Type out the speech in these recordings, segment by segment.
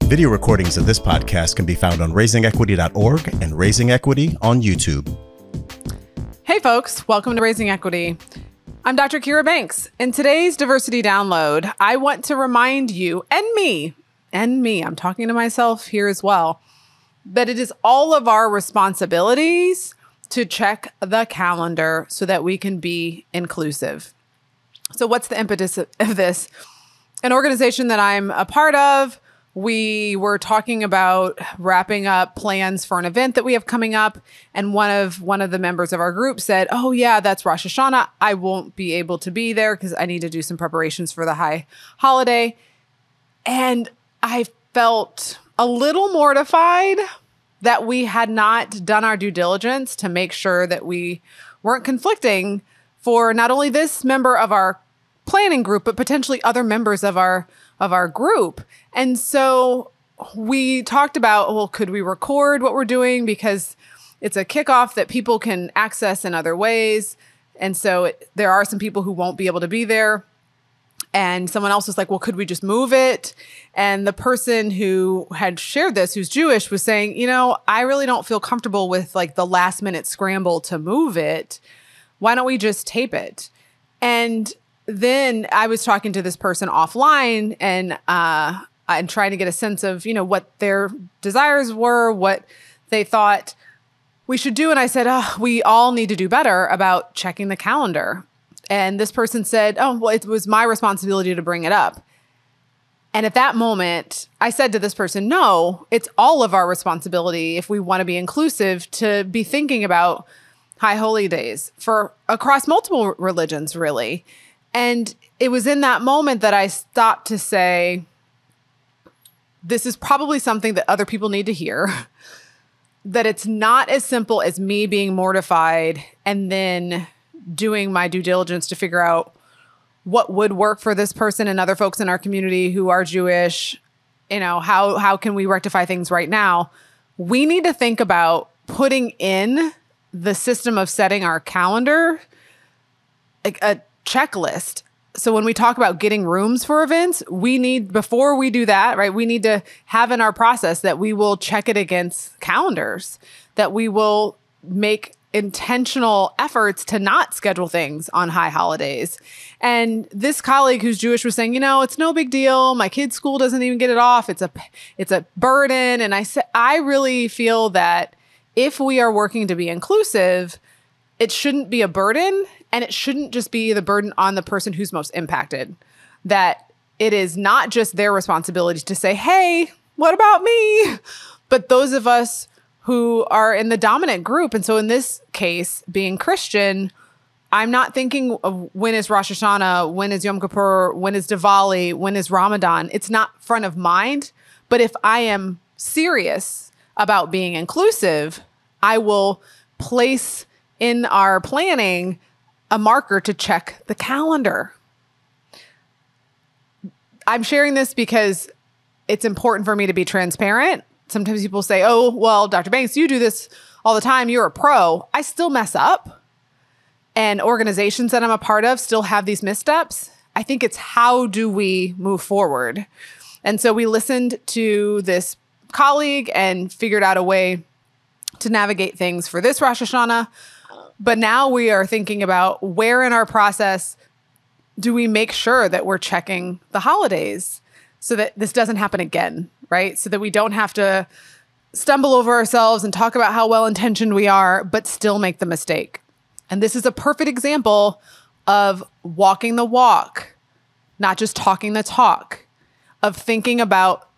Video recordings of this podcast can be found on raisingequity.org and Raising Equity on YouTube. Hey folks, welcome to Raising Equity. I'm Dr. Kira Banks. In today's Diversity Download, I want to remind you, and me, I'm talking to myself here as well, that it is all of our responsibilities to check the calendar so that we can be inclusive. So what's the impetus of this? An organization that I'm a part of, we were talking about wrapping up plans for an event that we have coming up. And one of the members of our group said, oh yeah, that's Rosh Hashanah. I won't be able to be there because I need to do some preparations for the high holiday. And I felt a little mortified that we had not done our due diligence to make sure that we weren't conflicting for not only this member of our planning group, but potentially other members of our group. And so we talked about, well, could we record what we're doing? Because it's a kickoff that people can access in other ways. And so there are some people who won't be able to be there. And someone else was like, well, could we just move it? And the person who had shared this, who's Jewish, was saying, I really don't feel comfortable with like the last minute scramble to move it. Why don't we just tape it? And then I was talking to this person offline and trying to get a sense of, what their desires were, what they thought we should do. And I said, we all need to do better about checking the calendar. And this person said, well, it was my responsibility to bring it up. And at that moment, I said to this person, no, it's all of our responsibility if we want to be inclusive to be thinking about high holy days for across multiple religions, really. And it was in that moment that I stopped to say, this is probably something that other people need to hear, that it's not as simple as me being mortified and then doing my due diligence to figure out what would work for this person and other folks in our community who are Jewish. How can we rectify things right now? We need to think about putting in the system of setting our calendar, like a checklist. So when we talk about getting rooms for events, before we do that, right, we need to have in our process that we will check it against calendars, that we will make intentional efforts to not schedule things on high holidays. And this colleague who's Jewish was saying, it's no big deal. My kid's school doesn't even get it off. It's a burden. And I said, I really feel that if we are working to be inclusive, it shouldn't be a burden, and it shouldn't just be the burden on the person who's most impacted. That it is not just their responsibility to say, hey, what about me? But those of us who are in the dominant group. And so in this case, being Christian, I'm not thinking of when is Rosh Hashanah, when is Yom Kippur, when is Diwali, when is Ramadan. It's not front of mind. But if I am serious about being inclusive, I will place in our planning a marker to check the calendar. I'm sharing this because it's important for me to be transparent. Sometimes people say, oh, well, Dr. Banks, you do this all the time. You're a pro. I still mess up. And organizations that I'm a part of still have these missteps. I think it's how do we move forward? And so we listened to this colleague and figured out a way to navigate things for this Rosh Hashanah. But now we are thinking about where in our process do we make sure that we're checking the holidays so that this doesn't happen again, right? So that we don't have to stumble over ourselves and talk about how well-intentioned we are, but still make the mistake. And this is a perfect example of walking the walk, not just talking the talk, of thinking about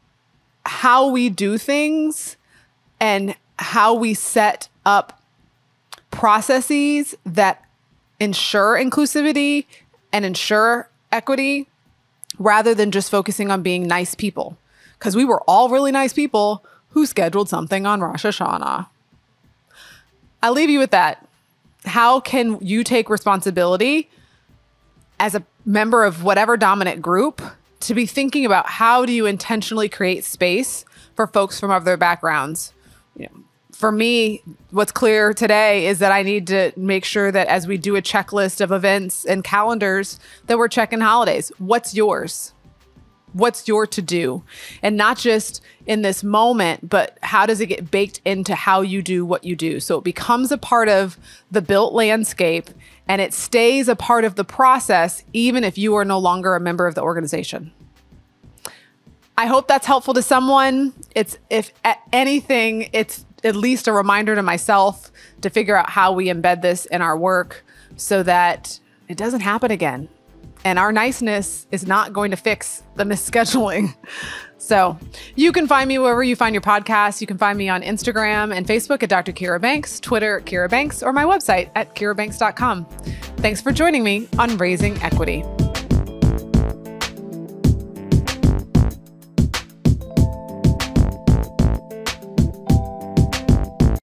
how we do things and how we set up processes that ensure inclusivity and ensure equity rather than just focusing on being nice people. Because we were all really nice people who scheduled something on Rosh Hashanah. I'll leave you with that. How can you take responsibility as a member of whatever dominant group to be thinking about how do you intentionally create space for folks from other backgrounds? For me, what's clear today is that I need to make sure that as we do a checklist of events and calendars, that we're checking holidays. What's yours? What's your to-do? And not just in this moment, but how does it get baked into how you do what you do? So it becomes a part of the built landscape and it stays a part of the process, even if you are no longer a member of the organization. I hope that's helpful to someone. If anything, it's at least a reminder to myself to figure out how we embed this in our work so that it doesn't happen again. And our niceness is not going to fix the misscheduling. So you can find me wherever you find your podcasts. You can find me on Instagram and Facebook at Dr. Kira Banks, Twitter at Kira Banks, or my website at kirabanks.com. Thanks for joining me on Raising Equity.